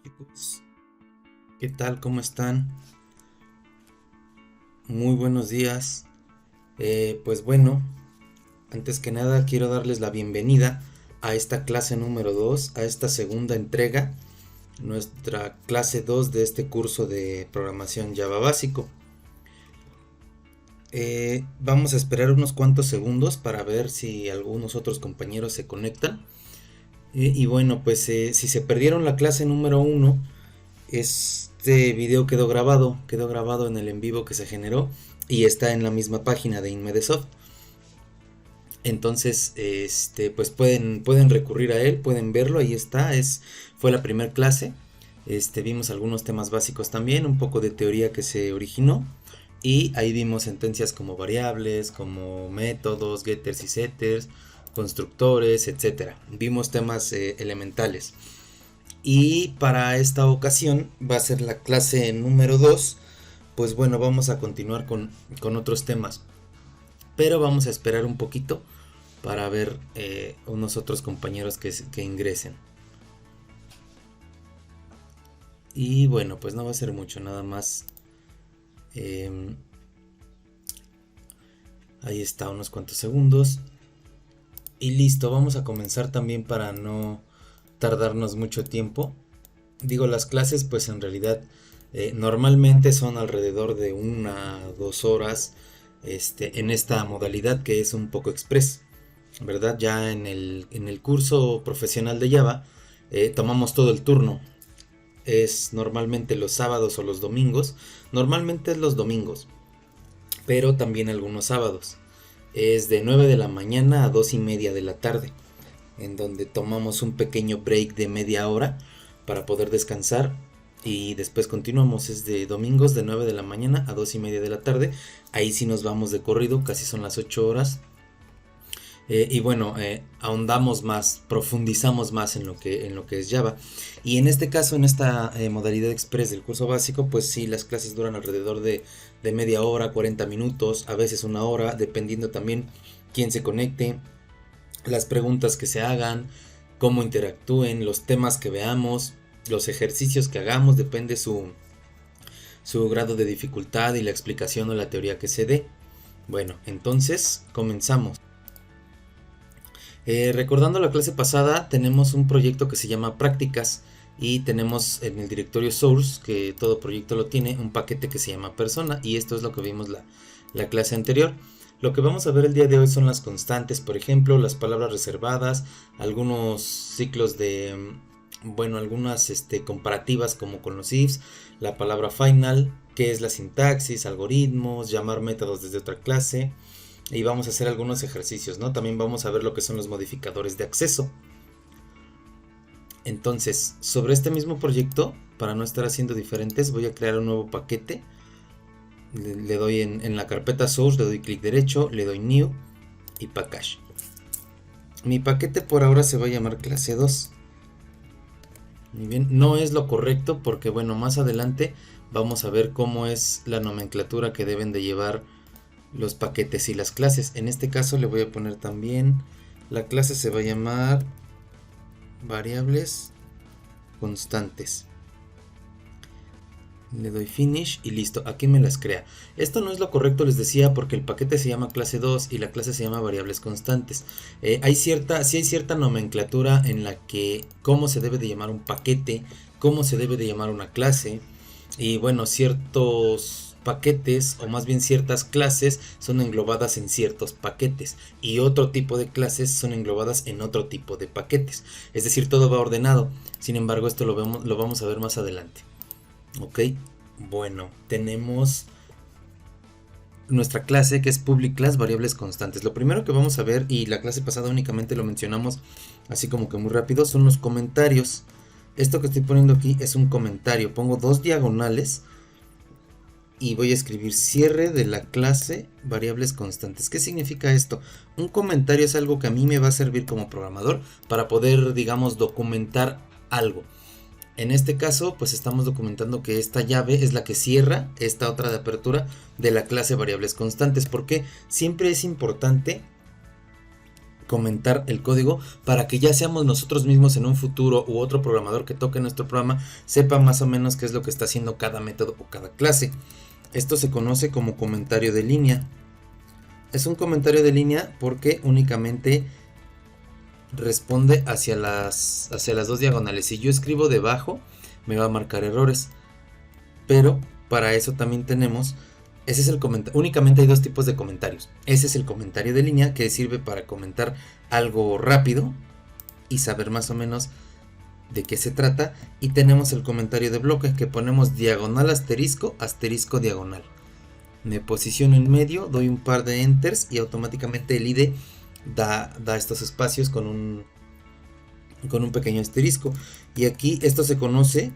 Chicos, ¿qué tal? ¿Cómo están? Muy buenos días. Pues bueno, antes que nada quiero darles la bienvenida a esta clase número 2, a esta segunda entrega, nuestra clase 2 de este curso de programación Java básico. Vamos a esperar unos cuantos segundos para ver si algunos otros compañeros se conectan. Y bueno, pues si se perdieron la clase número 1, este video quedó grabado en el en vivo que se generó y está en la misma página de Inmedesoft. Entonces, pues pueden recurrir a él, pueden verlo, ahí está, fue la primera clase. Vimos algunos temas básicos también, un poco de teoría que se originó. Y ahí vimos sentencias como variables, como métodos, getters y setters, constructores, etcétera. Vimos temas elementales. Y para esta ocasión va a ser la clase número 2. Pues bueno, vamos a continuar con otros temas. Pero vamos a esperar un poquito para ver unos otros compañeros que ingresen. Y bueno, pues no va a ser mucho, nada más. Ahí está, unos cuantos segundos. Y listo, vamos a comenzar también para no tardarnos mucho tiempo. Digo, las clases pues en realidad normalmente son alrededor de 1 a 2 horas en esta modalidad que es un poco express, ¿verdad? Ya en el curso profesional de Java tomamos todo el turno. Es normalmente los sábados o los domingos. Normalmente es los domingos, pero también algunos sábados. Es de 9 de la mañana a 2:30 de la tarde, en donde tomamos un pequeño break de media hora para poder descansar y después continuamos. Es de domingos de 9 de la mañana a 2:30 de la tarde. Ahí sí nos vamos de corrido, casi son las 8 horas. Y bueno, ahondamos más, profundizamos más en lo que es Java. Y en este caso, en esta modalidad express del curso básico, pues sí, las clases duran alrededor de media hora, 40 minutos, a veces 1 hora, dependiendo también quién se conecte, las preguntas que se hagan, cómo interactúen, los temas que veamos, los ejercicios que hagamos, depende su grado de dificultad y la explicación o la teoría que se dé. Bueno, entonces comenzamos. Recordando la clase pasada, tenemos un proyecto que se llama prácticas y tenemos en el directorio source, que todo proyecto lo tiene, un paquete que se llama persona, y esto es lo que vimos la clase anterior. Lo que vamos a ver el día de hoy son las constantes, por ejemplo, las palabras reservadas, algunos ciclos de, bueno, algunas comparativas como con los ifs, la palabra final, qué es la sintaxis, algoritmos, llamar métodos desde otra clase. Y vamos a hacer algunos ejercicios, ¿no? También vamos a ver lo que son los modificadores de acceso. Entonces, sobre este mismo proyecto, para no estar haciendo diferentes, voy a crear un nuevo paquete. Le doy en la carpeta source, le doy clic derecho, le doy new y package. Mi paquete por ahora se va a llamar clase 2. Muy bien, no es lo correcto porque bueno, más adelante vamos a ver cómo es la nomenclatura que deben de llevar los paquetes y las clases. En este caso le voy a poner también, la clase se va a llamar variables constantes. Le doy finish y listo, aquí me las crea. Esto no es lo correcto, les decía, porque el paquete se llama clase 2 y la clase se llama variables constantes. Sí hay cierta nomenclatura en la que cómo se debe de llamar un paquete, cómo se debe de llamar una clase, y bueno, ciertos paquetes o más bien ciertas clases son englobadas en ciertos paquetes y otro tipo de clases son englobadas en otro tipo de paquetes. Es decir, todo va ordenado. Sin embargo, esto lo vamos a ver más adelante. Ok, bueno, tenemos nuestra clase que es public class variables constantes. Lo primero que vamos a ver, y la clase pasada únicamente lo mencionamos así como que muy rápido, son los comentarios. Esto que estoy poniendo aquí es un comentario. Pongo 2 diagonales y voy a escribir cierre de la clase variables constantes. ¿Qué significa esto? Un comentario es algo que a mí me va a servir como programador para poder, digamos, documentar algo. En este caso, pues estamos documentando que esta llave es la que cierra esta otra de apertura de la clase variables constantes, porque siempre es importante comentar el código para que ya seamos nosotros mismos en un futuro u otro programador que toque nuestro programa sepa más o menos qué es lo que está haciendo cada método o cada clase. Esto se conoce como comentario de línea. Es un comentario de línea porque únicamente responde hacia las dos diagonales. Si yo escribo debajo me va a marcar errores, pero para eso también tenemos, ese es el comentario. Únicamente hay dos tipos de comentarios. Ese es el comentario de línea, que sirve para comentar algo rápido y saber más o menos de qué se trata. Y tenemos el comentario de bloque, que ponemos diagonal asterisco asterisco diagonal. Me posiciono en medio, doy un par de enters y automáticamente el IDE da estos espacios con un pequeño asterisco. Y aquí esto se conoce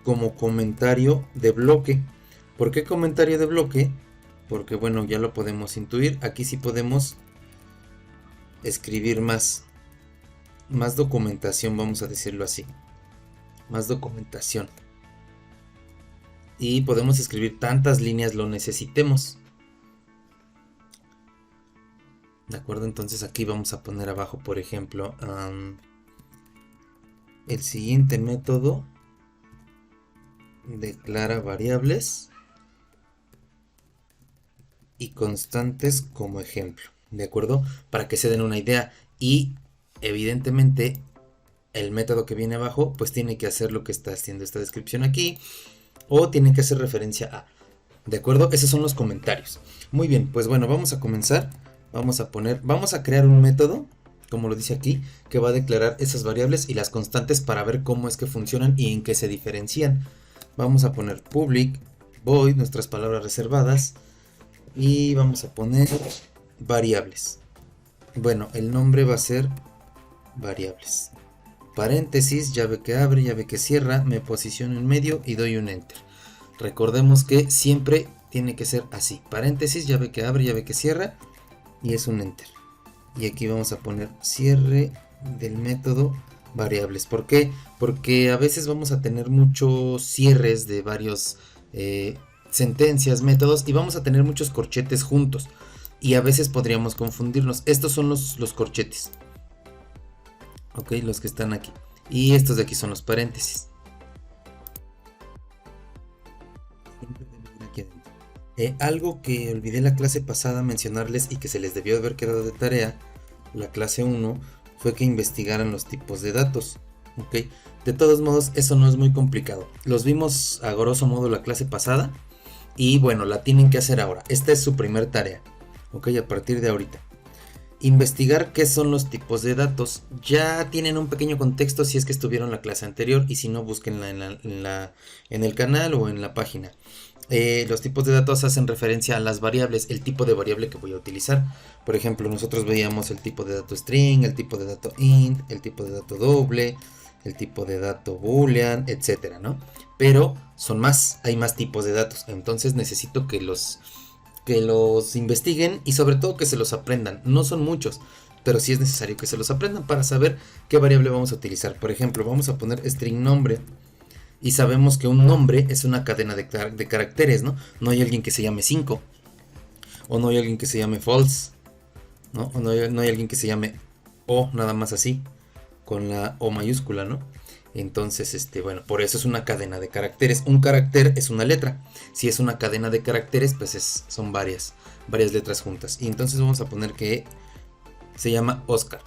como comentario de bloque. ¿Por qué comentario de bloque? Porque bueno, ya lo podemos intuir. Aquí sí podemos escribir más documentación, vamos a decirlo así. Más documentación. Y podemos escribir tantas líneas lo necesitemos. De acuerdo, entonces aquí vamos a poner abajo, por ejemplo, el siguiente método declara variables y constantes como ejemplo, ¿de acuerdo? Para que se den una idea. Y evidentemente el método que viene abajo pues tiene que hacer lo que está haciendo esta descripción aquí, o tiene que hacer referencia a, ¿de acuerdo? Esos son los comentarios. Muy bien, pues bueno, vamos a comenzar. Vamos a crear un método, como lo dice aquí, que va a declarar esas variables y las constantes para ver cómo es que funcionan y en qué se diferencian. Vamos a poner public void, nuestras palabras reservadas, y vamos a poner variables. Bueno, el nombre va a ser variables. Paréntesis, llave que abre, llave que cierra, me posiciono en medio y doy un enter. Recordemos que siempre tiene que ser así. Paréntesis, llave que abre, llave que cierra y es un enter. Y aquí vamos a poner cierre del método variables. ¿Por qué? Porque a veces vamos a tener muchos cierres de varios sentencias, métodos, y vamos a tener muchos corchetes juntos y a veces podríamos confundirnos. Estos son los corchetes, ok, los que están aquí, y estos de aquí son los paréntesis. Algo que olvidé la clase pasada mencionarles y que se les debió haber quedado de tarea, la clase 1, fue que investigaran los tipos de datos. Ok, de todos modos eso no es muy complicado, los vimos a grosso modo la clase pasada. Y bueno, la tienen que hacer ahora. Esta es su primer tarea. Ok, a partir de ahorita. Investigar qué son los tipos de datos. Ya tienen un pequeño contexto si es que estuvieron en la clase anterior. Y si no, búsquenla en el canal o en la página. Los tipos de datos hacen referencia a las variables. El tipo de variable que voy a utilizar. Por ejemplo, nosotros veíamos el tipo de dato string, el tipo de dato int, el tipo de dato doble, el tipo de dato boolean, etcétera, ¿no? Pero son más, hay más tipos de datos, entonces necesito que los investiguen y sobre todo que se los aprendan. No son muchos, pero sí es necesario que se los aprendan para saber qué variable vamos a utilizar. Por ejemplo, vamos a poner string nombre y sabemos que un nombre es una cadena de caracteres, ¿no? No hay alguien que se llame 5 o no hay alguien que se llame false, ¿no? O no hay alguien que se llame O, nada más así, con la O mayúscula, ¿no? Entonces, bueno, por eso es una cadena de caracteres. Un carácter es una letra. Si es una cadena de caracteres, pues son varias letras juntas. Y entonces vamos a poner que se llama Oscar.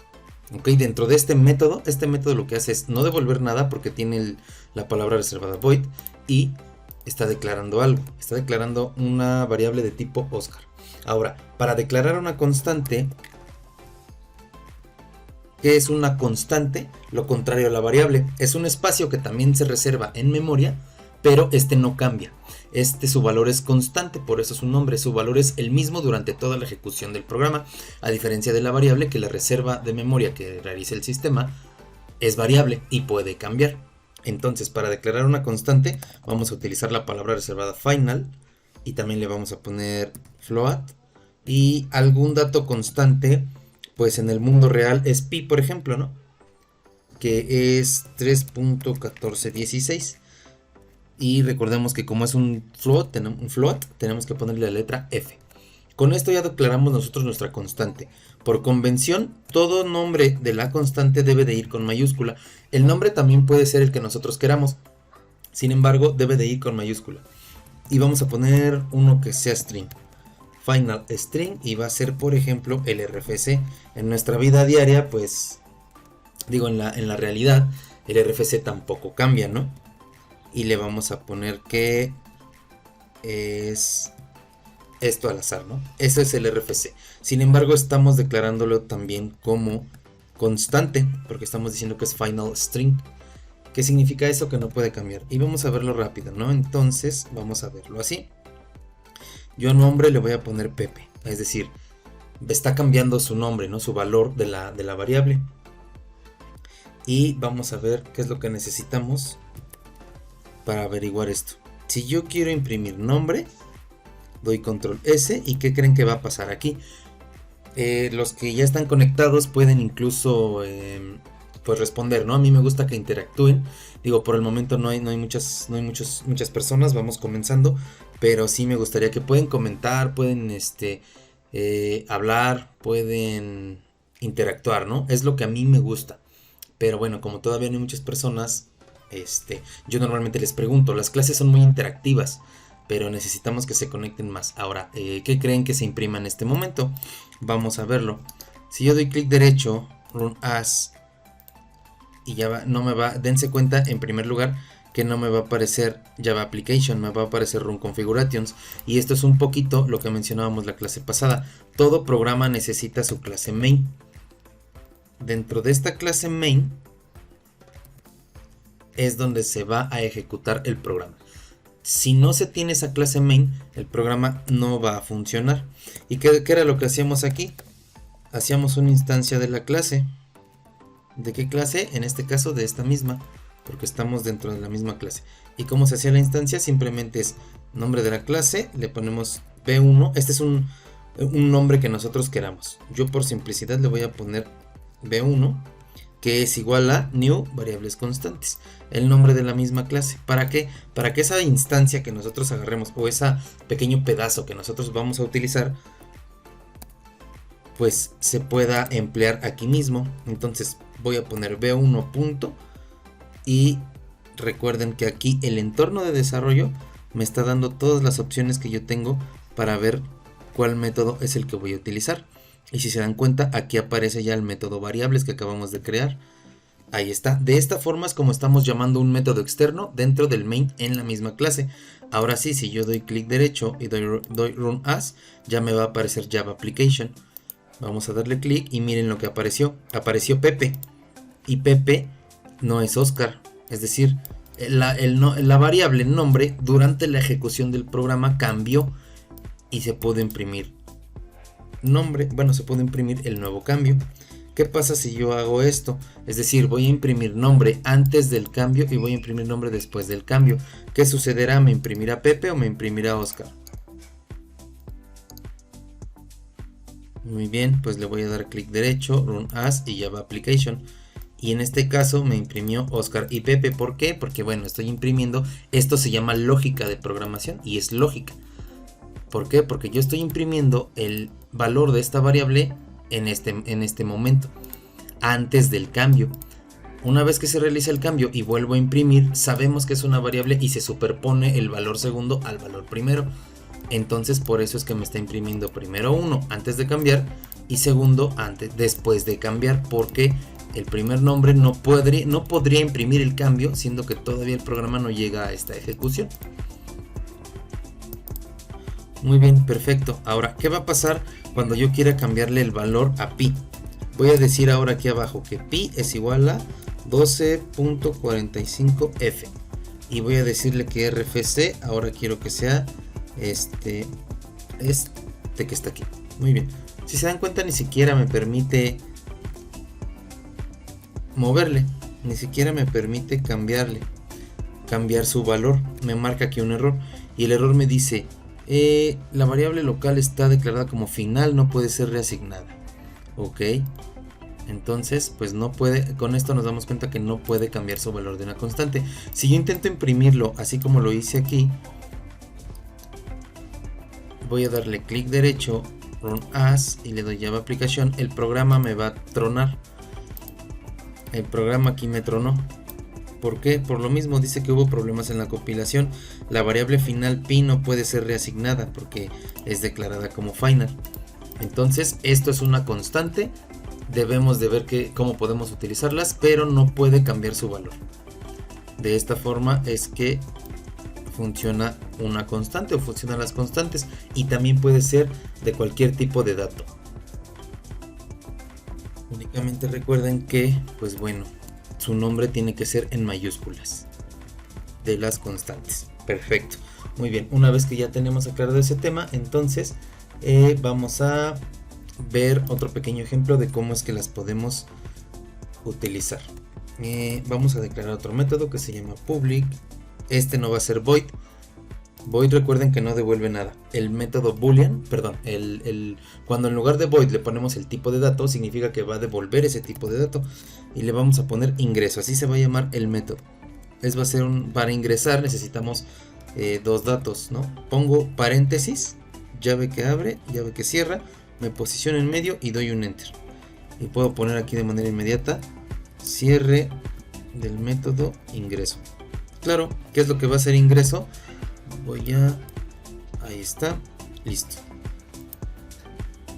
Ok, dentro de este método lo que hace es no devolver nada porque tiene la palabra reservada void y está declarando algo. Está declarando una variable de tipo Oscar. Ahora, para declarar una constante, ¿qué es una constante? Lo contrario a la variable. Es un espacio que también se reserva en memoria, pero este no cambia. Su valor es constante, por eso su nombre. Su valor es el mismo durante toda la ejecución del programa, a diferencia de la variable, que la reserva de memoria que realiza el sistema es variable y puede cambiar. Entonces, para declarar una constante, vamos a utilizar la palabra reservada final y también le vamos a poner float y algún dato constante. Pues en el mundo real es pi, por ejemplo, ¿no? Que es 3.1416. Y recordemos que como es un float, tenemos que ponerle la letra F. Con esto ya declaramos nosotros nuestra constante. Por convención, todo nombre de la constante debe de ir con mayúscula. El nombre también puede ser el que nosotros queramos. Sin embargo, debe de ir con mayúscula. Y vamos a poner uno que sea string. Final string, y va a ser, por ejemplo, el RFC. En nuestra vida diaria, pues, digo, en la realidad, el RFC tampoco cambia, ¿no? Y le vamos a poner que es esto al azar, ¿no? Eso es el RFC. Sin embargo, estamos declarándolo también como constante, porque estamos diciendo que es final string. ¿Qué significa eso? Que no puede cambiar. Y vamos a verlo rápido, ¿no? Entonces, vamos a verlo así. Yo a nombre le voy a poner Pepe. Es decir, está cambiando su nombre, ¿no? Su valor de la variable. Y vamos a ver qué es lo que necesitamos para averiguar esto. Si yo quiero imprimir nombre, doy control S. ¿Y qué creen que va a pasar aquí? Los que ya están conectados pueden incluso pues responder, ¿no? A mí me gusta que interactúen. Digo, por el momento no hay muchas personas, vamos comenzando, pero sí me gustaría que pueden comentar, pueden hablar, pueden interactuar, ¿no? Es lo que a mí me gusta. Pero bueno, como todavía no hay muchas personas, yo normalmente les pregunto. Las clases son muy interactivas, pero necesitamos que se conecten más. Ahora, ¿qué creen que se imprima en este momento? Vamos a verlo. Si yo doy clic derecho, Run As, y ya va, no me va, dense cuenta en primer lugar que no me va a aparecer Java Application, me va a aparecer Run Configurations. Y esto es un poquito lo que mencionábamos la clase pasada. Todo programa necesita su clase main. Dentro de esta clase main es donde se va a ejecutar el programa. Si no se tiene esa clase main, el programa no va a funcionar. ¿Y qué era lo que hacíamos aquí? Hacíamos una instancia de la clase. ¿De qué clase? En este caso de esta misma, porque estamos dentro de la misma clase. ¿Y cómo se hacía la instancia? Simplemente es nombre de la clase, le ponemos B1. Este es un nombre que nosotros queramos. Yo por simplicidad le voy a poner B1, que es igual a new variables constantes, el nombre de la misma clase. ¿Para qué? Para que esa instancia que nosotros agarremos, o ese pequeño pedazo que nosotros vamos a utilizar, pues se pueda emplear aquí mismo. Entonces voy a poner B1 punto, y recuerden que aquí el entorno de desarrollo me está dando todas las opciones que yo tengo para ver cuál método es el que voy a utilizar. Y si se dan cuenta, aquí aparece ya el método variables que acabamos de crear. Ahí está. De esta forma es como estamos llamando un método externo dentro del main en la misma clase. Ahora sí, si yo doy clic derecho y doy Run As, ya me va a aparecer Java Application. Vamos a darle clic y miren lo que apareció. Apareció Pepe. Y Pepe no es Oscar. Es decir, la variable nombre durante la ejecución del programa cambió y se pudo imprimir nombre. Bueno, se puede imprimir el nuevo cambio. ¿Qué pasa si yo hago esto? Es decir, voy a imprimir nombre antes del cambio y voy a imprimir nombre después del cambio. ¿Qué sucederá? ¿Me imprimirá Pepe o me imprimirá Oscar? Muy bien, pues le voy a dar clic derecho, Run As y Java Application. Y en este caso me imprimió Oscar y Pepe. ¿Por qué? Porque bueno, estoy imprimiendo. Esto se llama lógica de programación y es lógica. ¿Por qué? Porque yo estoy imprimiendo el valor de esta variable en este momento, antes del cambio. Una vez que se realiza el cambio y vuelvo a imprimir, sabemos que es una variable y se superpone el valor segundo al valor primero. Entonces por eso es que me está imprimiendo primero 1 antes de cambiar y segundo después de cambiar, porque el primer nombre no podría imprimir el cambio, siendo que todavía el programa no llega a esta ejecución. Muy bien, perfecto. Ahora, ¿qué va a pasar cuando yo quiera cambiarle el valor a pi? Voy a decir ahora aquí abajo que pi es igual a 12.45f. Y voy a decirle que RFC, ahora quiero que sea este que está aquí. Muy bien. Si se dan cuenta, ni siquiera me permite moverle. Ni siquiera me permite cambiar su valor. Me marca aquí un error. Y el error me dice... la variable local está declarada como final, no puede ser reasignada. Ok, entonces pues no puede. Con esto nos damos cuenta que no puede cambiar su valor de una constante. Si yo intento imprimirlo así como lo hice aquí, voy a darle clic derecho, Run As, y le doy Java aplicación. El programa me va a tronar. El programa aquí me tronó. ¿Por qué? Por lo mismo, dice que hubo problemas en la compilación. La variable final pi no puede ser reasignada porque es declarada como final. Entonces esto es una constante. Debemos de ver cómo podemos utilizarlas, pero no puede cambiar su valor. De esta forma es que funciona una constante o funcionan las constantes, y también puede ser de cualquier tipo de dato. Únicamente recuerden que, pues bueno, su nombre tiene que ser en mayúsculas de las constantes. Perfecto. Muy bien, una vez que ya tenemos aclarado ese tema, entonces vamos a ver otro pequeño ejemplo de cómo es que las podemos utilizar. Vamos a declarar otro método que se llama public. Este no va a ser void. Void, recuerden que no devuelve nada. El método boolean, perdón, cuando en lugar de void le ponemos el tipo de dato, significa que va a devolver ese tipo de dato, y le vamos a poner ingreso. Así se va a llamar el método. Va a ser para ingresar necesitamos dos datos, ¿no? Pongo paréntesis, llave que abre, llave que cierra, me posiciono en medio y doy un enter. Y puedo poner aquí de manera inmediata cierre del método ingreso. Claro, ¿qué es lo que va a hacer ingreso? Ahí está, listo.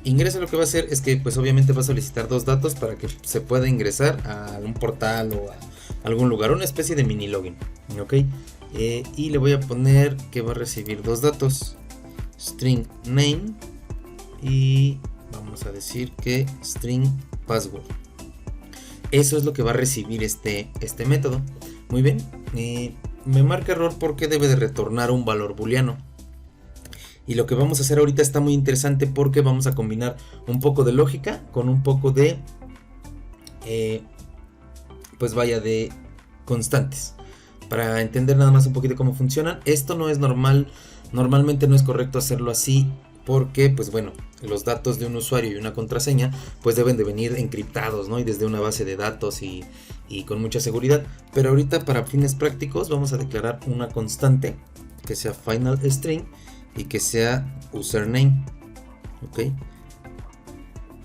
Ingreso lo que va a hacer es que pues obviamente va a solicitar dos datos para que se pueda ingresar a un portal o a algún lugar, una especie de mini login, ¿ok? Y le voy a poner que va a recibir dos datos, string name y vamos a decir que string password. Eso es lo que va a recibir este método. Muy bien, me marca error porque debe de retornar un valor booleano. Y lo que vamos a hacer ahorita está muy interesante porque vamos a combinar un poco de lógica con un poco de de constantes, para entender nada más un poquito cómo funcionan. Esto no es normal, normalmente no es correcto hacerlo así, porque pues bueno, los datos de un usuario y una contraseña pues deben de venir encriptados, ¿no? Y desde una base de datos y con mucha seguridad. Pero ahorita, para fines prácticos, vamos a declarar una constante que sea final string y que sea username, ok,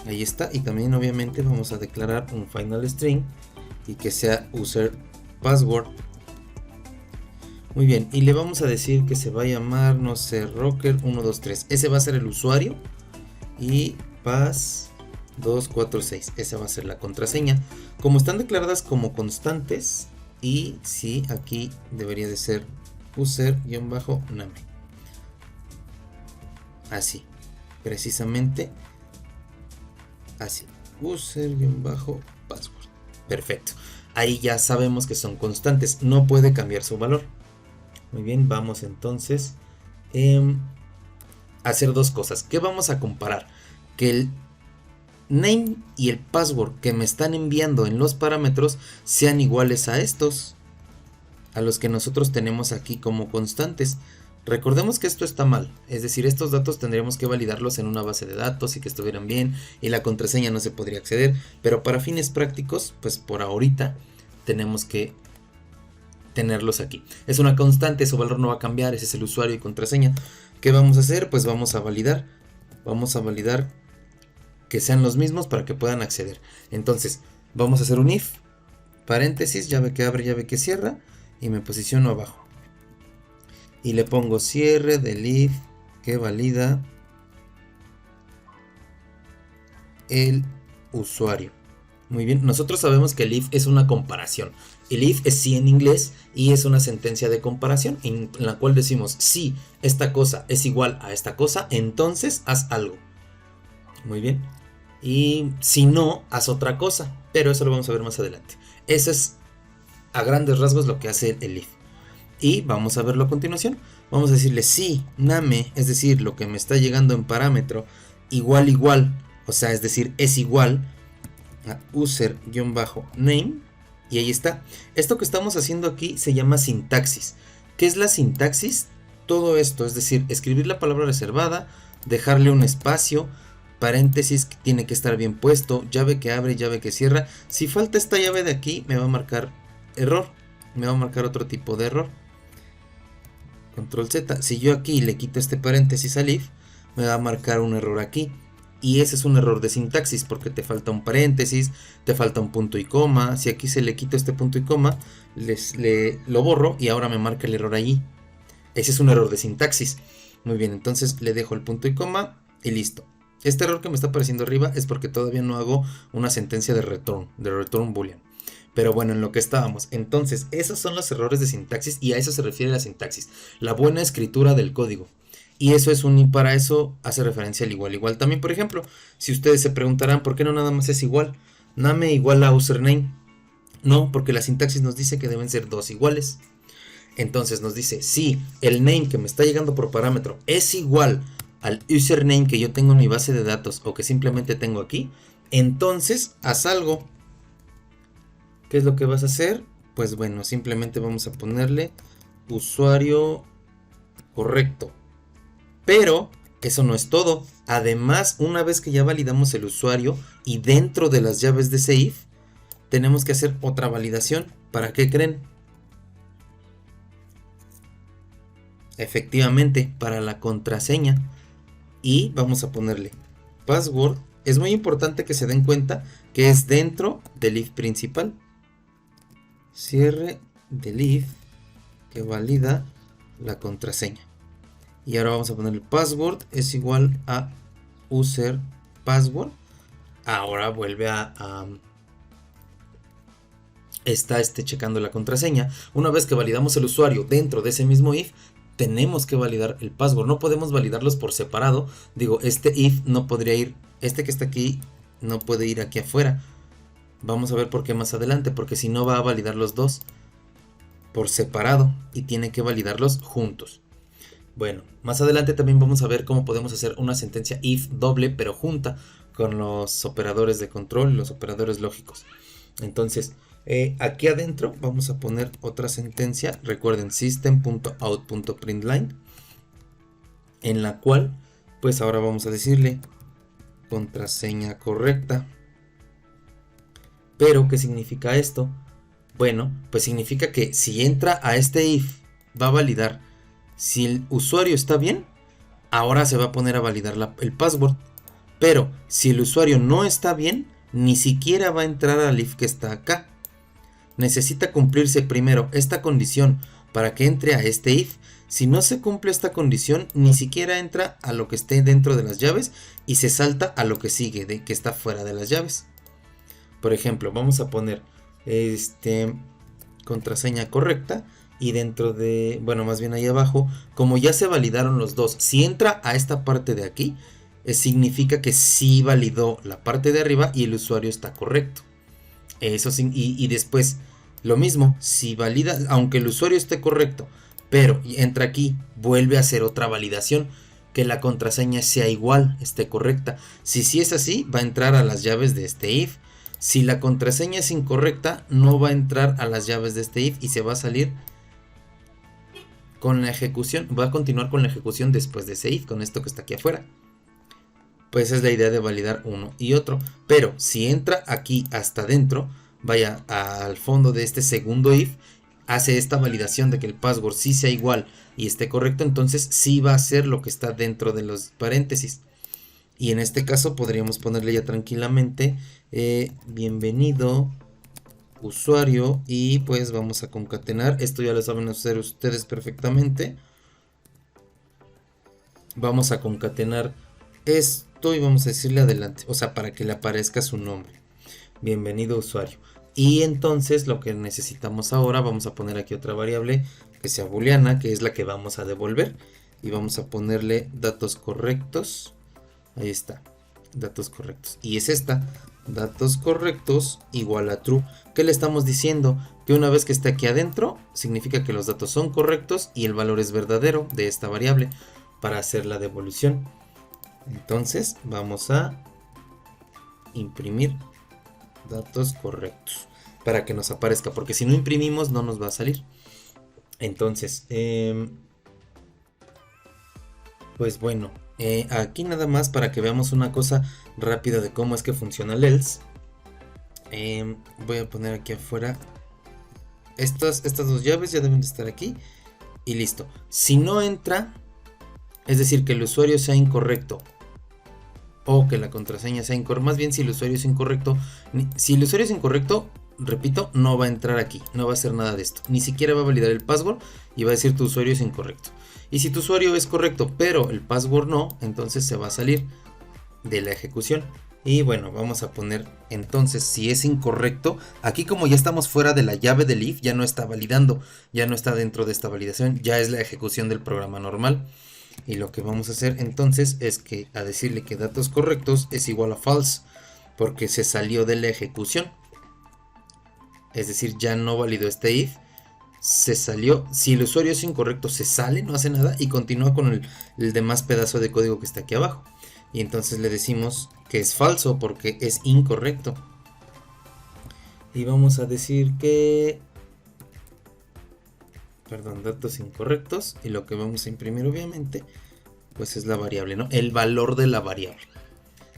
ahí está. Y también obviamente vamos a declarar un final string y que sea user password. Muy bien, y le vamos a decir que se va a llamar, no sé, rocker123. Ese va a ser el usuario, y pass246, esa va a ser la contraseña. Como están declaradas como constantes, y sí, aquí debería de ser user-name. Así, precisamente así, user-password. Perfecto, ahí ya sabemos que son constantes, no puede cambiar su valor. Muy bien, vamos entonces a hacer dos cosas. ¿Qué vamos a comparar? Que el name y el password que me están enviando en los parámetros sean iguales a estos, a los que nosotros tenemos aquí como constantes. Recordemos que esto está mal, es decir, estos datos tendríamos que validarlos en una base de datos y que estuvieran bien, y la contraseña no se podría acceder, pero para fines prácticos, pues por ahorita tenemos que tenerlos aquí. Es una constante, su valor no va a cambiar, ese es el usuario y contraseña. ¿Qué vamos a hacer? Pues vamos a validar que sean los mismos para que puedan acceder. Entonces vamos a hacer un if, paréntesis, llave que abre, llave que cierra, y me posiciono abajo y le pongo cierre del if que valida el usuario. Muy bien, nosotros sabemos que el if es una comparación. El if es sí en inglés y es una sentencia de comparación en la cual decimos si esta cosa es igual a esta cosa, entonces haz algo. Muy bien, y si no, haz otra cosa, pero eso lo vamos a ver más adelante. Eso es a grandes rasgos lo que hace el if. Y vamos a verlo a continuación. Vamos a decirle si name, es decir, lo que me está llegando en parámetro, igual, o sea, es decir, es igual a user-name, y ahí está. Esto que estamos haciendo aquí se llama sintaxis. ¿Qué es la sintaxis? Todo esto, es decir, escribir la palabra reservada, dejarle un espacio, paréntesis que tiene que estar bien puesto, llave que abre, llave que cierra. Si falta esta llave de aquí, me va a marcar error, me va a marcar otro tipo de error. Control Z. Si yo aquí le quito este paréntesis al if, me va a marcar un error aquí. Y ese es un error de sintaxis porque te falta un paréntesis, te falta un punto y coma. Si aquí se le quito este punto y coma, lo borro y ahora me marca el error allí. Ese es un error de sintaxis. Muy bien, entonces le dejo el punto y coma y listo. Este error que me está apareciendo arriba es porque todavía no hago una sentencia de return boolean. Pero bueno, en lo que estábamos. Entonces, esos son los errores de sintaxis y a eso se refiere la sintaxis. La buena escritura del código. Y eso es y para eso hace referencia al igual. Igual también, por ejemplo, si ustedes se preguntarán por qué no nada más es igual. Name igual a username. No, porque la sintaxis nos dice que deben ser dos iguales. Entonces nos dice, si el name que me está llegando por parámetro es igual al username que yo tengo en mi base de datos o que simplemente tengo aquí, entonces haz algo. ¿Qué es lo que vas a hacer? Pues bueno, simplemente vamos a ponerle usuario correcto. Pero eso no es todo. Además, una vez que ya validamos el usuario y dentro de las llaves de ese if, tenemos que hacer otra validación. ¿Para qué creen? Efectivamente, para la contraseña. Y vamos a ponerle password. Es muy importante que se den cuenta que es dentro del if principal. Cierre del if que valida la contraseña. Y ahora vamos a poner el password es igual a user password. Ahora vuelve está checando la contraseña. Una vez que validamos el usuario dentro de ese mismo if, tenemos que validar el password. No podemos validarlos por separado. Digo, este if no podría ir, este que está aquí no puede ir aquí afuera. Vamos a ver por qué más adelante, porque si no va a validar los dos por separado y tiene que validarlos juntos. Bueno, más adelante también vamos a ver cómo podemos hacer una sentencia if doble pero junta con los operadores de control y los operadores lógicos. Entonces, aquí adentro vamos a poner otra sentencia. Recuerden system.out.println, en la cual pues ahora vamos a decirle contraseña correcta. Pero, ¿qué significa esto? Bueno, pues significa que si entra a este if, va a validar. Si el usuario está bien, ahora se va a poner a validar el password. Pero si el usuario no está bien, ni siquiera va a entrar al if que está acá. Necesita cumplirse primero esta condición para que entre a este if. Si no se cumple esta condición, ni siquiera entra a lo que esté dentro de las llaves y se salta a lo que sigue, de que está fuera de las llaves. Por ejemplo, vamos a poner contraseña correcta y dentro de, bueno, más bien ahí abajo, como ya se validaron los dos, si entra a esta parte de aquí, significa que sí validó la parte de arriba y el usuario está correcto. Eso sí, y después lo mismo, si valida, aunque el usuario esté correcto, pero entra aquí, vuelve a hacer otra validación, que la contraseña sea igual, esté correcta. Si sí es así, va a entrar a las llaves de este if. Si la contraseña es incorrecta, no va a entrar a las llaves de este if y se va a salir con la ejecución, va a continuar con la ejecución después de ese if, con esto que está aquí afuera. Pues es la idea de validar uno y otro. Pero si entra aquí hasta adentro, vaya al fondo de este segundo if, hace esta validación de que el password sí sea igual y esté correcto, entonces sí va a ser lo que está dentro de los paréntesis. Y en este caso podríamos ponerle ya tranquilamente bienvenido usuario y pues vamos a concatenar. Esto ya lo saben hacer ustedes perfectamente. Vamos a concatenar esto y vamos a decirle adelante, o sea, para que le aparezca su nombre. Bienvenido usuario. Y entonces lo que necesitamos ahora, vamos a poner aquí otra variable que sea booleana, que es la que vamos a devolver. Y vamos a ponerle datos correctos. Ahí está, datos correctos. Y es esta, datos correctos igual a true. ¿Qué le estamos diciendo? Que una vez que esté aquí adentro, significa que los datos son correctos y el valor es verdadero de esta variable para hacer la devolución. Entonces vamos a imprimir datos correctos para que nos aparezca, porque si no imprimimos no nos va a salir. Entonces, pues bueno, aquí nada más para que veamos una cosa rápida de cómo es que funciona el else. Voy a poner aquí afuera estas dos llaves, ya deben de estar aquí y listo. Si no entra es decir, que el usuario sea incorrecto o que la contraseña sea incorrecta, más bien si el usuario es incorrecto, repito, no va a entrar aquí, no va a hacer nada de esto, ni siquiera va a validar el password y va a decir tu usuario es incorrecto. Y si tu usuario es correcto pero el password no, entonces se va a salir de la ejecución. Y bueno, vamos a poner entonces si es incorrecto. Aquí como ya estamos fuera de la llave del if, ya no está validando, ya no está dentro de esta validación, ya es la ejecución del programa normal. Y lo que vamos a hacer entonces es que a decirle que datos correctos es igual a false, porque se salió de la ejecución. Es decir, ya no validó este if, se salió. Si el usuario es incorrecto, se sale, no hace nada y continúa con el demás pedazo de código que está aquí abajo. Y entonces le decimos que es falso porque es incorrecto. Y vamos a decir que... Perdón, datos incorrectos. Y lo que vamos a imprimir obviamente, pues es la variable, ¿no? El valor de la variable.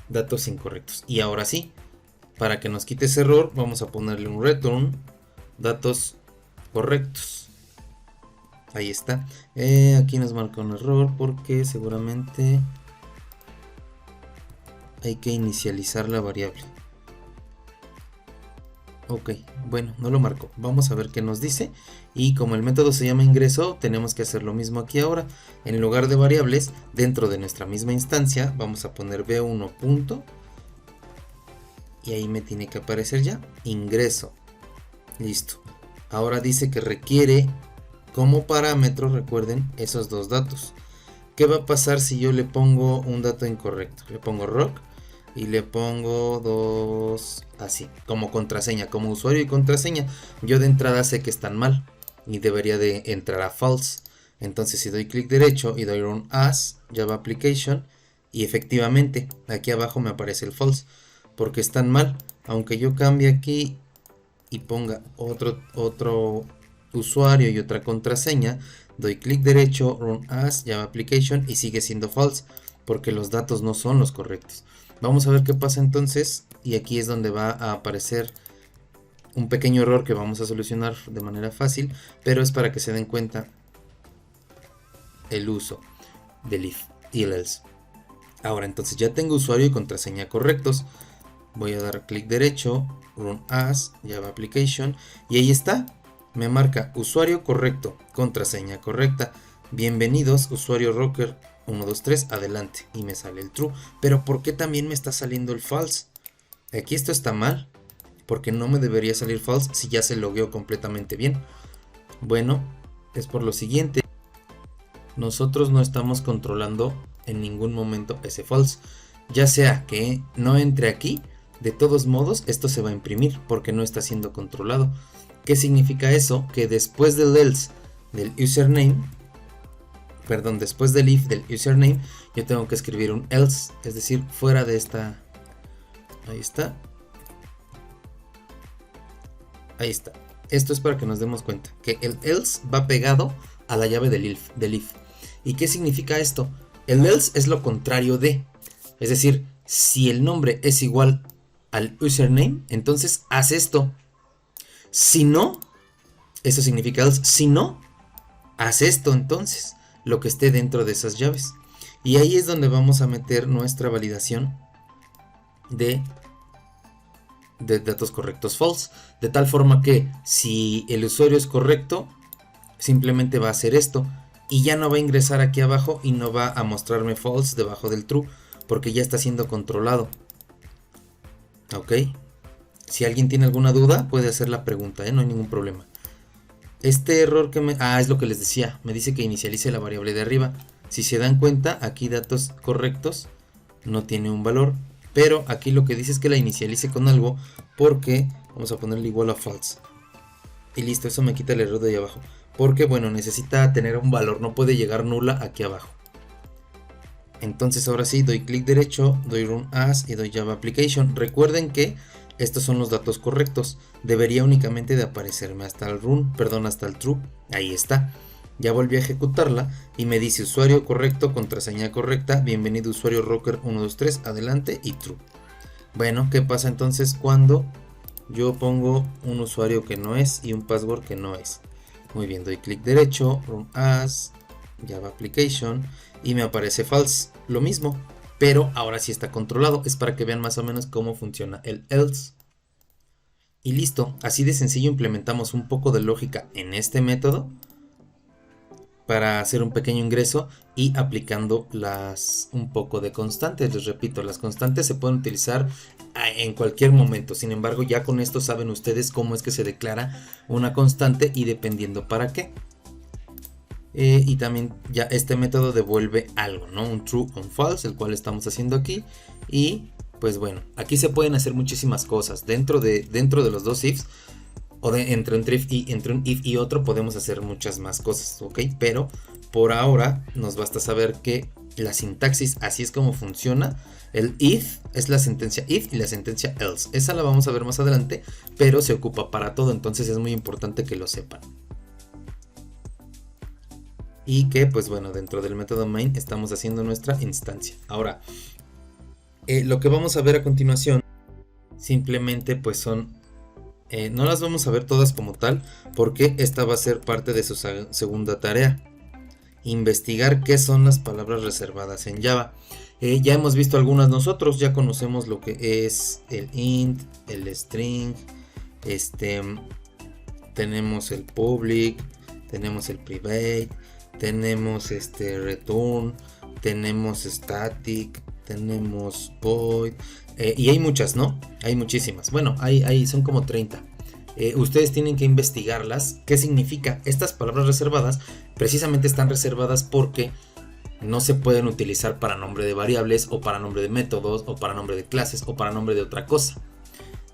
Datos incorrectos. Y ahora sí, para que nos quite ese error, vamos a ponerle un return datos correctos. Ahí está. Aquí nos marca un error porque seguramente hay que inicializar la variable. Ok, bueno, no lo marcó. Vamos a ver qué nos dice. Y como el método se llama ingreso, tenemos que hacer lo mismo aquí ahora. En lugar de variables, dentro de nuestra misma instancia, vamos a poner b1 punto. Y ahí me tiene que aparecer ya ingreso. Listo. Ahora dice que requiere como parámetro, recuerden, esos dos datos. ¿Qué va a pasar si yo le pongo un dato incorrecto? Le pongo rock y le pongo 2 así, como contraseña, como usuario y contraseña. Yo de entrada sé que están mal y debería de entrar a false. Entonces si doy clic derecho y doy run as Java application, y efectivamente aquí abajo me aparece el false porque están mal. Aunque yo cambie aquí y ponga otro usuario y otra contraseña, doy clic derecho, run as Java application y sigue siendo false porque los datos no son los correctos. Vamos a ver qué pasa entonces, y aquí es donde va a aparecer un pequeño error que vamos a solucionar de manera fácil, pero es para que se den cuenta el uso del if y el else. Ahora entonces ya tengo usuario y contraseña correctos. Voy a dar clic derecho, run as Java application, y ahí está. Me marca usuario correcto, contraseña correcta. Bienvenidos, usuario rocker 123, adelante. Y me sale el true. Pero ¿por qué también me está saliendo el false? Aquí esto está mal, porque no me debería salir false si ya se logueó completamente bien. Bueno, es por lo siguiente. Nosotros no estamos controlando en ningún momento ese false. Ya sea que no entre aquí, de todos modos esto se va a imprimir porque no está siendo controlado. ¿Qué significa eso? Que después del else del username, perdón, después del if del username, yo tengo que escribir un else, es decir, fuera de esta. Ahí está. Ahí está. Esto es para que nos demos cuenta que el else va pegado a la llave del if. ¿Y qué significa esto? El else es lo contrario de. Es decir, si el nombre es igual al username, entonces haz esto. Si no, eso significa else. Si no, haz esto entonces, lo que esté dentro de esas llaves. Y ahí es donde vamos a meter nuestra validación de datos correctos false. De tal forma que si el usuario es correcto, simplemente va a hacer esto. Y ya no va a ingresar aquí abajo y no va a mostrarme false debajo del true, porque ya está siendo controlado. Ok. Si alguien tiene alguna duda, puede hacer la pregunta, no hay ningún problema. Este error que es lo que les decía. Me dice que inicialice la variable de arriba. Si se dan cuenta, aquí datos correctos no tiene un valor. Pero aquí lo que dice es que la inicialice con algo, porque vamos a ponerle igual a false. Y listo, eso me quita el error de ahí abajo. Porque bueno, necesita tener un valor, no puede llegar nula aquí abajo. Entonces ahora sí, doy clic derecho, doy run as y doy Java application. Recuerden que estos son los datos correctos. Debería únicamente de aparecerme hasta el run, perdón, hasta el true. Ahí está. Ya volví a ejecutarla y me dice usuario correcto, contraseña correcta, bienvenido usuario rocker 123, adelante y true. Bueno, ¿qué pasa entonces cuando yo pongo un usuario que no es y un password que no es? Muy bien, doy clic derecho, run as, Java Application, y me aparece false, lo mismo, pero ahora sí está controlado. Es para que vean más o menos cómo funciona el else. Y listo, así de sencillo implementamos un poco de lógica en este método para hacer un pequeño ingreso y aplicando un poco de constantes. Les repito, las constantes se pueden utilizar en cualquier momento. Sin embargo, ya con esto saben ustedes cómo es que se declara una constante y dependiendo para qué. Y también ya este método devuelve algo, ¿no? Un true o un false, el cual estamos haciendo aquí. Y pues bueno, aquí se pueden hacer muchísimas cosas. Dentro de los dos ifs, o entre un if y otro, podemos hacer muchas más cosas, ¿ok? Pero por ahora nos basta saber que la sintaxis así es como funciona. El if es la sentencia if y la sentencia else. Esa la vamos a ver más adelante, pero se ocupa para todo, entonces es muy importante que lo sepan. Y que pues bueno, dentro del método main estamos haciendo nuestra instancia. Ahora, lo que vamos a ver a continuación simplemente pues son, no las vamos a ver todas como tal, porque esta va a ser parte de su segunda tarea: investigar qué son las palabras reservadas en Java. Ya hemos visto algunas nosotros, ya conocemos lo que es el int, el string, tenemos el public, tenemos el private, tenemos return, tenemos static, tenemos void, y hay muchas, ¿no? Hay muchísimas. Bueno, son como 30. Ustedes tienen que investigarlas. ¿Qué significa? Estas palabras reservadas precisamente están reservadas porque no se pueden utilizar para nombre de variables, o para nombre de métodos, o para nombre de clases, o para nombre de otra cosa.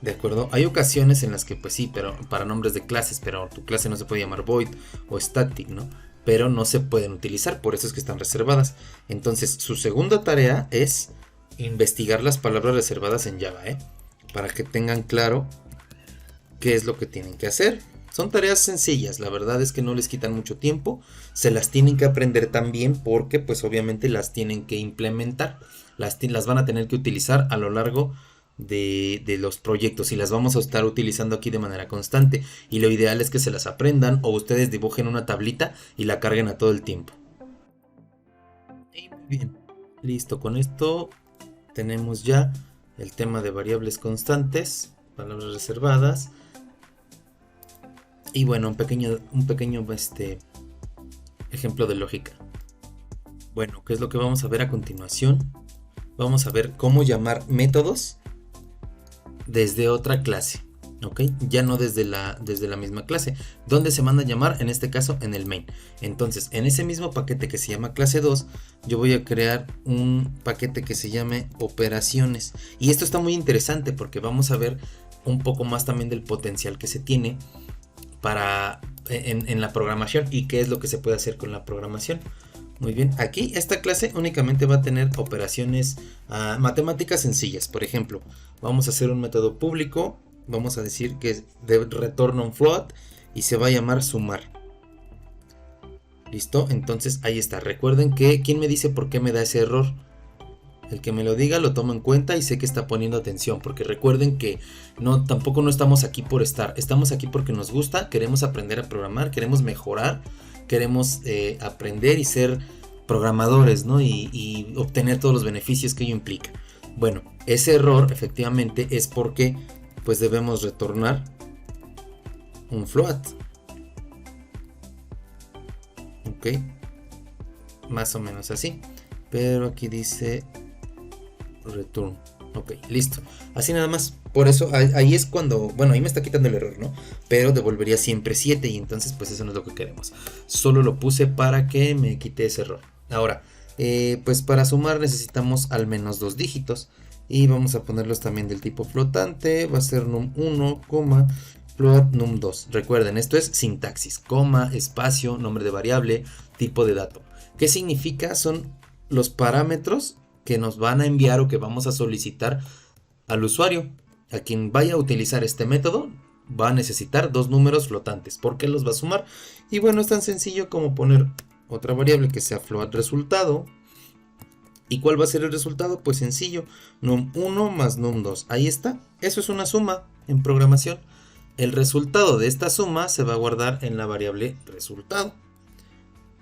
¿De acuerdo? Hay ocasiones en las que pues sí, pero para nombres de clases, pero tu clase no se puede llamar void o static, ¿no? Pero no se pueden utilizar, por eso es que están reservadas. Entonces, su segunda tarea es investigar las palabras reservadas en Java, para que tengan claro qué es lo que tienen que hacer. Son tareas sencillas, la verdad es que no les quitan mucho tiempo, se las tienen que aprender también porque pues obviamente las tienen que implementar, las van a tener que utilizar a lo largo de los proyectos y las vamos a estar utilizando aquí de manera constante, y lo ideal es que se las aprendan o ustedes dibujen una tablita y la carguen a todo el tiempo. Y muy bien, listo, con esto tenemos ya el tema de variables constantes, palabras reservadas. Y bueno, un pequeño ejemplo de lógica. Bueno, ¿qué es lo que vamos a ver a continuación? Vamos a ver cómo llamar métodos desde otra clase, ¿ok? Ya no desde la misma clase. ¿Dónde se manda a llamar? En este caso, en el main. Entonces, en ese mismo paquete que se llama clase 2, yo voy a crear un paquete que se llame operaciones. Y esto está muy interesante porque vamos a ver un poco más también del potencial que se tiene en la programación y qué es lo que se puede hacer con la programación. Muy bien, aquí esta clase únicamente va a tener operaciones matemáticas sencillas. Por ejemplo, vamos a hacer un método público, vamos a decir que retorna un float y se va a llamar sumar. ¿Listo? Entonces ahí está. Recuerden que, ¿quién me dice por qué me da ese error? El que me lo diga lo tomo en cuenta y sé que está poniendo atención, porque recuerden que tampoco no estamos aquí por estar, estamos aquí porque nos gusta, queremos aprender a programar, queremos mejorar, queremos aprender y ser programadores, ¿no? Y obtener todos los beneficios que ello implica. Bueno, ese error efectivamente es porque pues debemos retornar un float. Ok, más o menos así, pero aquí dice return. Ok, listo. Así nada más. Por eso ahí es cuando, bueno, ahí me está quitando el error, ¿no? Pero devolvería siempre 7 y entonces pues eso no es lo que queremos. Solo lo puse para que me quite ese error. Ahora, pues para sumar necesitamos al menos 2 dígitos. Y vamos a ponerlos también del tipo flotante. Va a ser num1, float num2. Recuerden, esto es sintaxis. Coma, espacio, nombre de variable, tipo de dato. ¿Qué significa? Son los parámetros que nos van a enviar o que vamos a solicitar al usuario. A quien vaya a utilizar este método va a necesitar 2 números flotantes. ¿Por qué los va a sumar? Y bueno, es tan sencillo como poner otra variable que sea float resultado. ¿Y cuál va a ser el resultado? Pues sencillo, num1 más num2. Ahí está. Eso es una suma en programación. El resultado de esta suma se va a guardar en la variable resultado.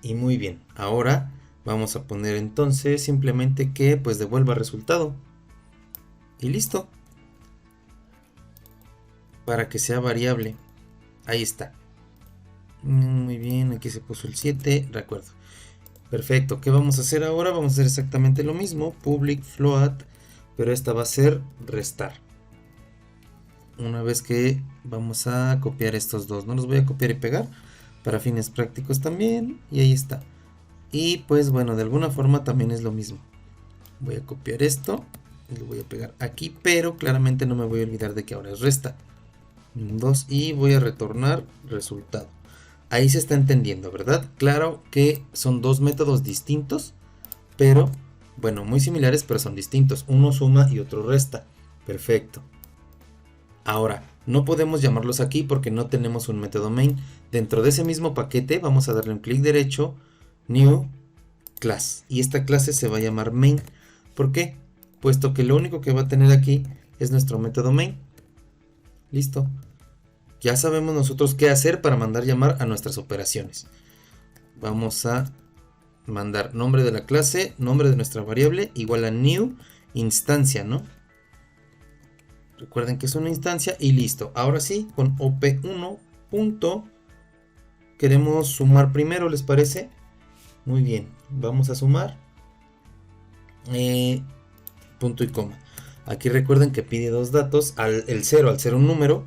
Y muy bien, ahora vamos a poner entonces simplemente que pues devuelva resultado. Y listo. Para que sea variable. Ahí está. Muy bien, aquí se puso el 7, de acuerdo. Perfecto, ¿qué vamos a hacer ahora? Vamos a hacer exactamente lo mismo, public float, pero esta va a ser restar. Una vez que vamos a copiar estos dos, no los voy a copiar y pegar para fines prácticos también, y ahí está. Y pues bueno, de alguna forma también es lo mismo. Voy a copiar esto y lo voy a pegar aquí, pero claramente no me voy a olvidar de que ahora es resta. 2 y voy a retornar resultado. Ahí se está entendiendo, ¿verdad? Claro que son dos métodos distintos, pero bueno, muy similares, pero son distintos. Uno suma y otro resta. Perfecto. Ahora, no podemos llamarlos aquí porque no tenemos un método main. Dentro de ese mismo paquete vamos a darle un clic derecho, new class. Y esta clase se va a llamar main. ¿Por qué? Puesto que lo único que va a tener aquí es nuestro método main. Listo. Ya sabemos nosotros qué hacer para mandar llamar a nuestras operaciones. Vamos a mandar nombre de la clase, nombre de nuestra variable, igual a new instancia, ¿no? Recuerden que es una instancia y listo. Ahora sí, con op1 punto, queremos sumar primero, ¿les parece? Muy bien, vamos a sumar. Punto y coma. Aquí recuerden que pide dos datos, el 0 al ser un número,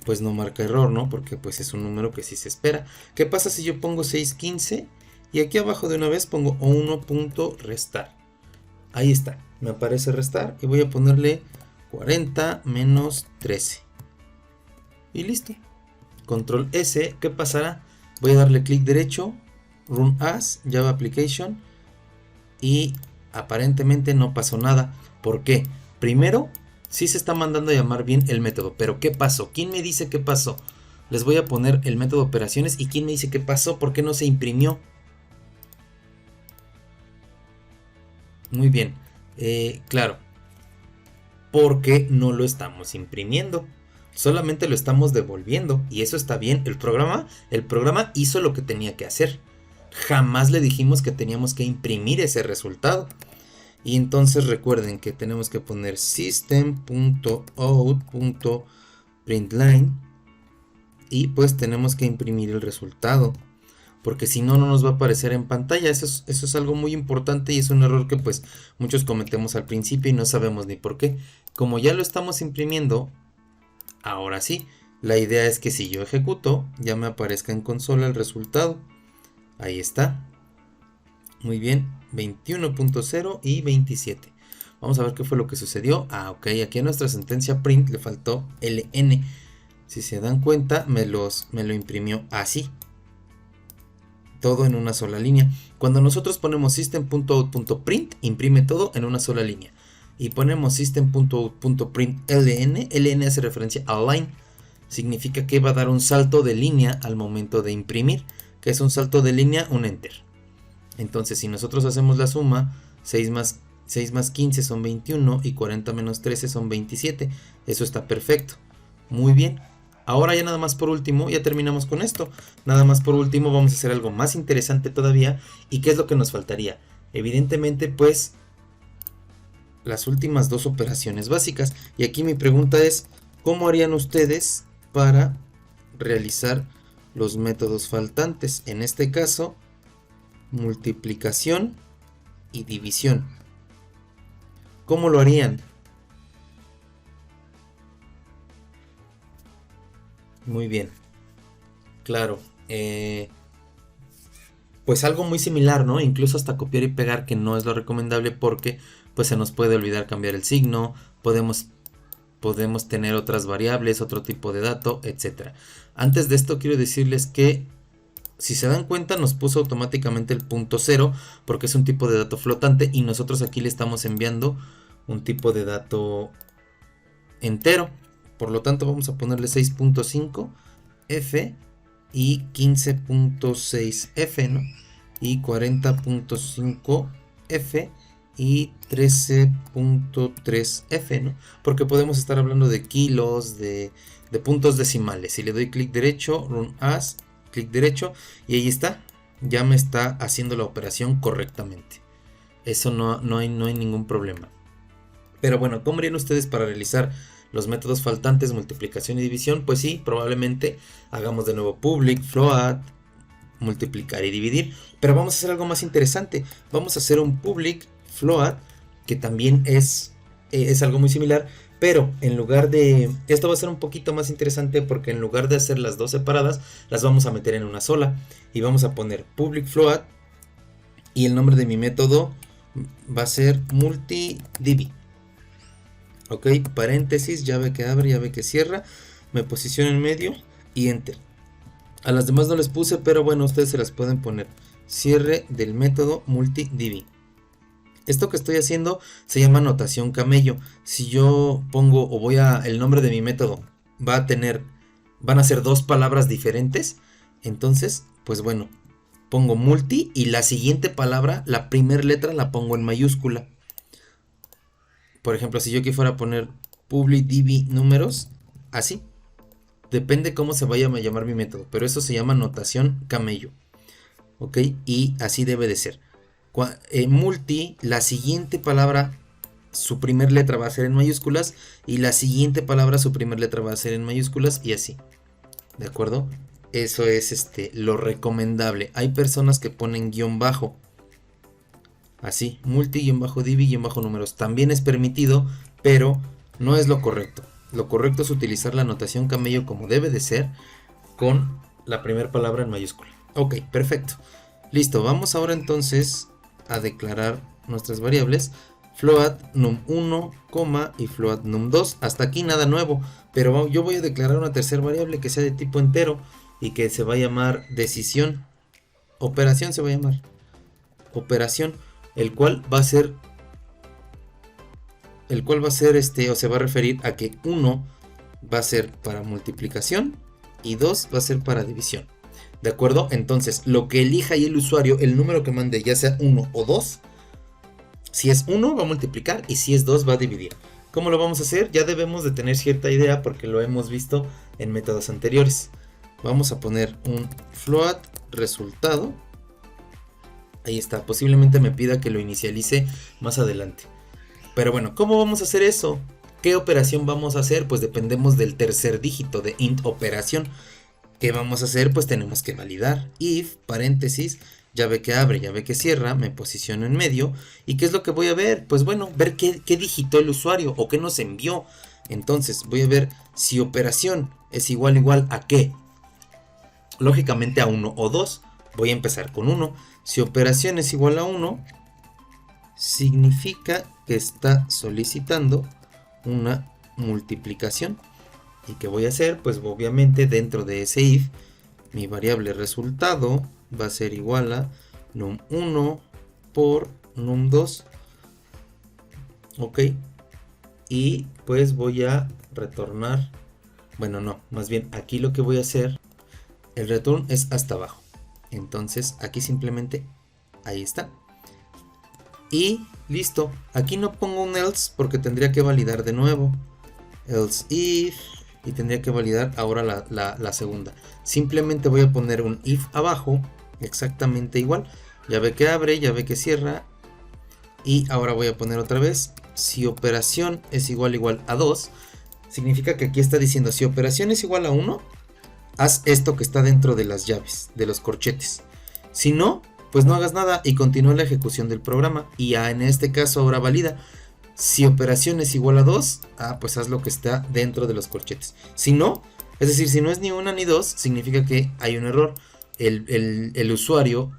pues no marca error, ¿no? Porque pues es un número que sí se espera. ¿Qué pasa si yo pongo 615 y aquí abajo de una vez pongo 1.restar? Ahí está, me aparece restar y voy a ponerle 40 menos 13. Y listo. Control S, ¿qué pasará? Voy a darle clic derecho, Run As, Java Application, y aparentemente no pasó nada. ¿Por qué? Primero, sí se está mandando a llamar bien el método, pero ¿qué pasó? ¿Quién me dice qué pasó? Les voy a poner el método operaciones y ¿quién me dice qué pasó? ¿Por qué no se imprimió? Muy bien, claro, porque no lo estamos imprimiendo, solamente lo estamos devolviendo y eso está bien. El programa hizo lo que tenía que hacer. Jamás le dijimos que teníamos que imprimir ese resultado. Y entonces recuerden que tenemos que poner system.out.println y pues tenemos que imprimir el resultado, porque si no, no nos va a aparecer en pantalla. Eso es algo muy importante y es un error que pues muchos cometemos al principio y no sabemos ni por qué. Como ya lo estamos imprimiendo, ahora sí, la idea es que si yo ejecuto, ya me aparezca en consola el resultado. Ahí está. Muy bien, 21.0 y 27. Vamos a ver qué fue lo que sucedió. Ok, aquí a nuestra sentencia print le faltó ln. Si se dan cuenta, me lo imprimió así. Todo en una sola línea. Cuando nosotros ponemos system.out.print, imprime todo en una sola línea. Y ponemos system.out.print ln hace referencia a line. Significa que va a dar un salto de línea al momento de imprimir. Que es un salto de línea, un enter. Entonces, si nosotros hacemos la suma, 6 más 15 son 21 y 40 menos 13 son 27. Eso está perfecto. Muy bien. Ahora ya nada más por último, ya terminamos con esto. Nada más por último vamos a hacer algo más interesante todavía. ¿Y qué es lo que nos faltaría? Evidentemente, pues, las últimas dos operaciones básicas. Y aquí mi pregunta es, ¿cómo harían ustedes para realizar los métodos faltantes? En este caso, multiplicación y división. ¿Cómo lo harían? Muy bien. Claro. Pues algo muy similar, ¿no? Incluso hasta copiar y pegar, que no es lo recomendable porque pues se nos puede olvidar cambiar el signo. Podemos tener otras variables, otro tipo de dato, etc. Antes de esto quiero decirles que si se dan cuenta nos puso automáticamente el punto 0 porque es un tipo de dato flotante y nosotros aquí le estamos enviando un tipo de dato entero. Por lo tanto vamos a ponerle 6.5 F y 15.6 F, ¿no? Y 40.5 F y 13.3 F, ¿no? Porque podemos estar hablando de kilos, de puntos decimales. Si le doy clic derecho, run as, clic derecho y ahí está. ya me está haciendo la operación correctamente. Eso no hay ningún problema. Pero bueno, ¿cómo harían ustedes para realizar los métodos faltantes, multiplicación y división? Pues sí, probablemente hagamos de nuevo public, float, multiplicar y dividir. Pero vamos a hacer algo más interesante. Vamos a hacer un public float, que también es algo muy similar. Pero en lugar de... Esto va a ser un poquito más interesante porque en lugar de hacer las dos separadas, las vamos a meter en una sola. Y vamos a poner public float. Y el nombre de mi método va a ser multidivi. Ok, paréntesis, llave que abre, llave que cierra. Me posiciono en medio y enter. A las demás no les puse, pero bueno, ustedes se las pueden poner. Cierre del método multidivi. Esto que estoy haciendo se llama notación camello. Si yo pongo o voy a... El nombre de mi método van a ser dos palabras diferentes. Entonces, pues bueno, pongo multi y la siguiente palabra, la primera letra la pongo en mayúscula. Por ejemplo, si yo aquí fuera a poner public divi números, así. Depende cómo se vaya a llamar mi método, pero eso se llama notación camello. Ok, y así debe de ser. Multi, la siguiente palabra, su primer letra va a ser en mayúsculas, y la siguiente palabra, su primer letra va a ser en mayúsculas, y así. ¿De acuerdo? Eso es lo recomendable. Hay personas que ponen guión bajo. Así, multi-divi-números. También es permitido, pero no es lo correcto. Lo correcto es utilizar la notación camello como debe de ser, con la primera palabra en mayúscula. Ok, perfecto. Listo, vamos ahora entonces a declarar nuestras variables. Float num1, y float num2. Hasta aquí nada nuevo, pero yo voy a declarar una tercera variable que sea de tipo entero y que se va a llamar decisión. Operación se va a llamar. Operación, el cual va a ser o se va a referir a que 1 va a ser para multiplicación y 2 va a ser para división. ¿De acuerdo? Entonces, lo que elija ahí el usuario, el número que mande, ya sea 1 o 2, si es 1 va a multiplicar y si es 2 va a dividir. ¿Cómo lo vamos a hacer? Ya debemos de tener cierta idea porque lo hemos visto en métodos anteriores. Vamos a poner un float resultado. Ahí está, posiblemente me pida que lo inicialice más adelante. Pero bueno, ¿cómo vamos a hacer eso? ¿Qué operación vamos a hacer? Pues dependemos del tercer dígito de int operación. ¿Qué vamos a hacer? Pues tenemos que validar. If, paréntesis, llave que abre, llave que cierra, me posiciono en medio. ¿Y qué es lo que voy a ver? Pues bueno, ver qué digitó el usuario o qué nos envió. Entonces voy a ver si operación es igual a qué. Lógicamente a 1 o 2. Voy a empezar con 1. Si operación es igual a 1, significa que está solicitando una multiplicación. ¿Y qué voy a hacer? Pues obviamente dentro de ese if, mi variable resultado va a ser igual a num1 por num2. Ok. Y pues voy a retornar. Bueno, no, más bien aquí lo que voy a hacer, el return es hasta abajo. Entonces aquí simplemente, ahí está. Y listo. Aquí no pongo un else porque tendría que validar de nuevo. Else if. Y tendría que validar ahora la segunda. Simplemente voy a poner un if abajo. Exactamente igual. Llave que abre, llave que cierra. Y ahora voy a poner otra vez. Si operación es igual a 2. Significa que aquí está diciendo si operación es igual a 1. Haz esto que está dentro de las llaves, de los corchetes. Si no, pues no hagas nada y continúa la ejecución del programa. Y ya en este caso ahora valida. Si operación es igual a 2, pues haz lo que está dentro de los corchetes. Si no, es decir, si no es ni 1 ni 2, significa que hay un error. El usuario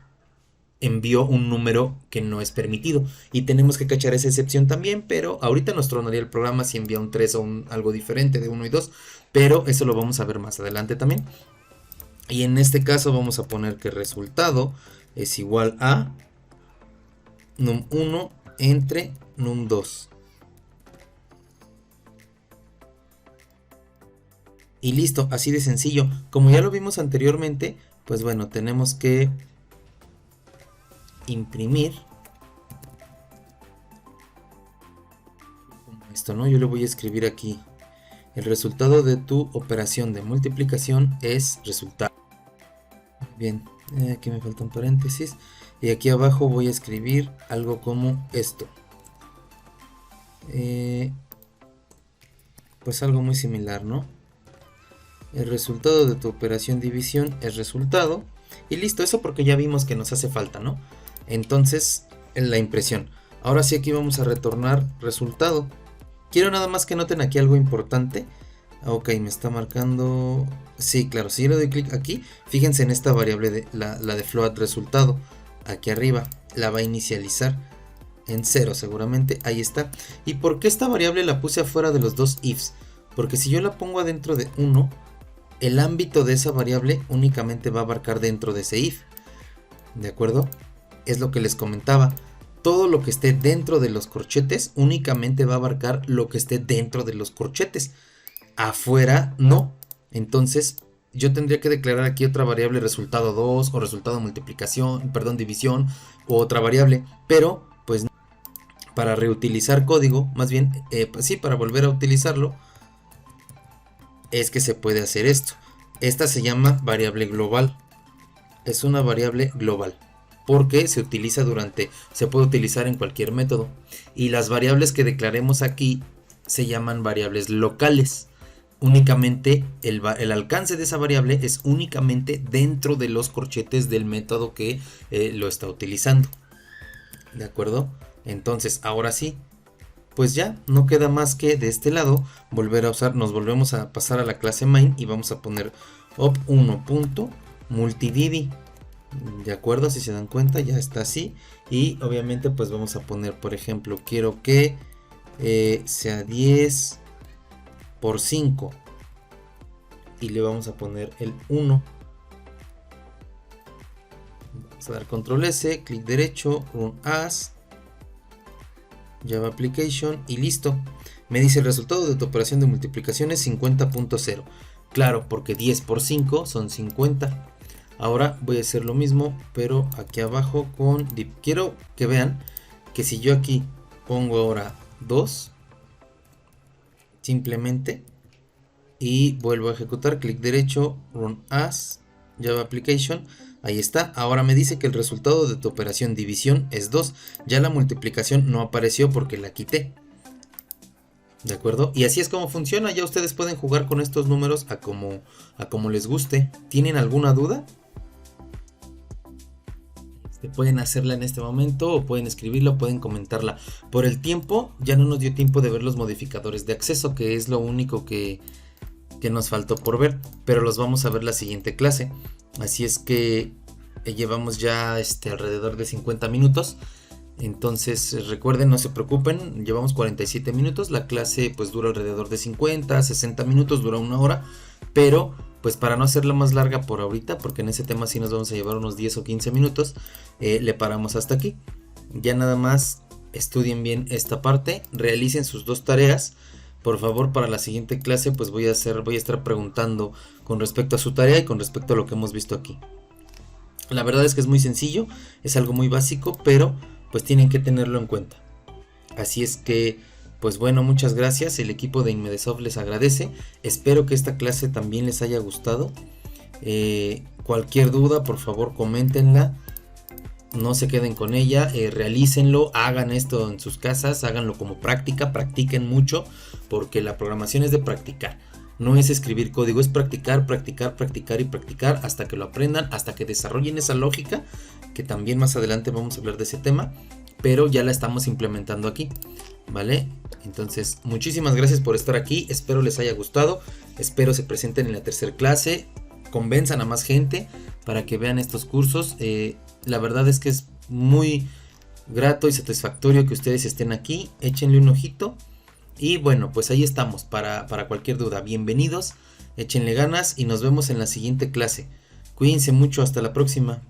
envió un número que no es permitido. Y tenemos que cachar esa excepción también, pero ahorita nos tronaría el programa si envía un 3 o algo diferente de 1 y 2. Pero eso lo vamos a ver más adelante también. Y en este caso vamos a poner que el resultado es igual a num1 entre num2. Y listo, así de sencillo. Como ya lo vimos anteriormente, pues bueno, tenemos que imprimir esto, ¿no? Yo le voy a escribir aquí. El resultado de tu operación de multiplicación es resultado. Bien, Aquí me falta un paréntesis. Y aquí abajo voy a escribir algo como esto. Pues algo muy similar, ¿no? El resultado de tu operación división es resultado. Y listo, eso porque ya vimos que nos hace falta, ¿no? Entonces, en la impresión. Ahora sí aquí vamos a retornar resultado. Quiero nada más que noten aquí algo importante. Ok, me está marcando... Sí, claro, si yo le doy clic aquí, fíjense en esta variable de la de float resultado. Aquí arriba, la va a inicializar en 0 seguramente, ahí está. ¿Y por qué esta variable la puse afuera de los dos ifs? Porque si yo la pongo adentro de 1, el ámbito de esa variable únicamente va a abarcar dentro de ese if. ¿De acuerdo? Es lo que les comentaba. Todo lo que esté dentro de los corchetes únicamente va a abarcar lo que esté dentro de los corchetes. Afuera no. Entonces yo tendría que declarar aquí otra variable resultado 2 o resultado multiplicación, perdón, división o otra variable. Pero pues para reutilizar código, más bien, pues sí, para volver a utilizarlo, es que se puede hacer esto. Esta se llama variable global. Es una variable global. Porque se utiliza se puede utilizar en cualquier método. Y las variables que declaremos aquí se llaman variables locales. Únicamente el alcance de esa variable es únicamente dentro de los corchetes del método que lo está utilizando. ¿De acuerdo? Entonces, ahora sí, pues ya no queda más que de este lado volver a usar, nos volvemos a pasar a la clase main y vamos a poner op1.multidivi. De acuerdo, si se dan cuenta ya está así. Y obviamente pues vamos a poner, por ejemplo, quiero que sea 10 por 5 y le vamos a poner el 1. Vamos a dar control S, clic derecho, run as, Java Application y listo. Me dice el resultado de tu operación de multiplicación es 50.0. Claro, porque 10 por 5 son 50. Ahora voy a hacer lo mismo, pero aquí abajo con div. Quiero que vean que si yo aquí pongo ahora 2, simplemente, y vuelvo a ejecutar, clic derecho, run as, Java Application, ahí está. Ahora me dice que el resultado de tu operación división es 2. Ya la multiplicación no apareció porque la quité. ¿De acuerdo? Y así es como funciona. Ya ustedes pueden jugar con estos números a como les guste. ¿Tienen alguna duda? Pueden hacerla en este momento o pueden escribirla o pueden comentarla. Por el tiempo ya no nos dio tiempo de ver los modificadores de acceso, que es lo único que nos faltó por ver, pero los vamos a ver la siguiente clase. Así es que llevamos ya alrededor de 50 minutos. Entonces recuerden, no se preocupen, llevamos 47 minutos. La clase pues dura alrededor de 50, 60 minutos, dura una hora, pero pues para no hacerla más larga por ahorita, porque en ese tema sí nos vamos a llevar unos 10 o 15 minutos, le paramos hasta aquí. Ya nada más estudien bien esta parte, realicen sus dos tareas. Por favor, para la siguiente clase pues voy a estar preguntando con respecto a su tarea y con respecto a lo que hemos visto aquí. La verdad es que es muy sencillo, es algo muy básico, pero pues tienen que tenerlo en cuenta. Así es que pues bueno, muchas gracias, el equipo de Inmedesoft les agradece. Espero que esta clase también les haya gustado. Cualquier duda, por favor, coméntenla. No se queden con ella, realícenlo, hagan esto en sus casas, háganlo como práctica, practiquen mucho, porque la programación es de practicar. No es escribir código, es practicar, practicar, practicar y practicar hasta que lo aprendan, hasta que desarrollen esa lógica, que también más adelante vamos a hablar de ese tema, pero ya la estamos implementando aquí, ¿vale? Entonces, muchísimas gracias por estar aquí, espero les haya gustado, espero se presenten en la tercera clase, convenzan a más gente para que vean estos cursos. La verdad es que es muy grato y satisfactorio que ustedes estén aquí, échenle un ojito. Y bueno, pues ahí estamos para cualquier duda. Bienvenidos, échenle ganas y nos vemos en la siguiente clase. Cuídense mucho, hasta la próxima.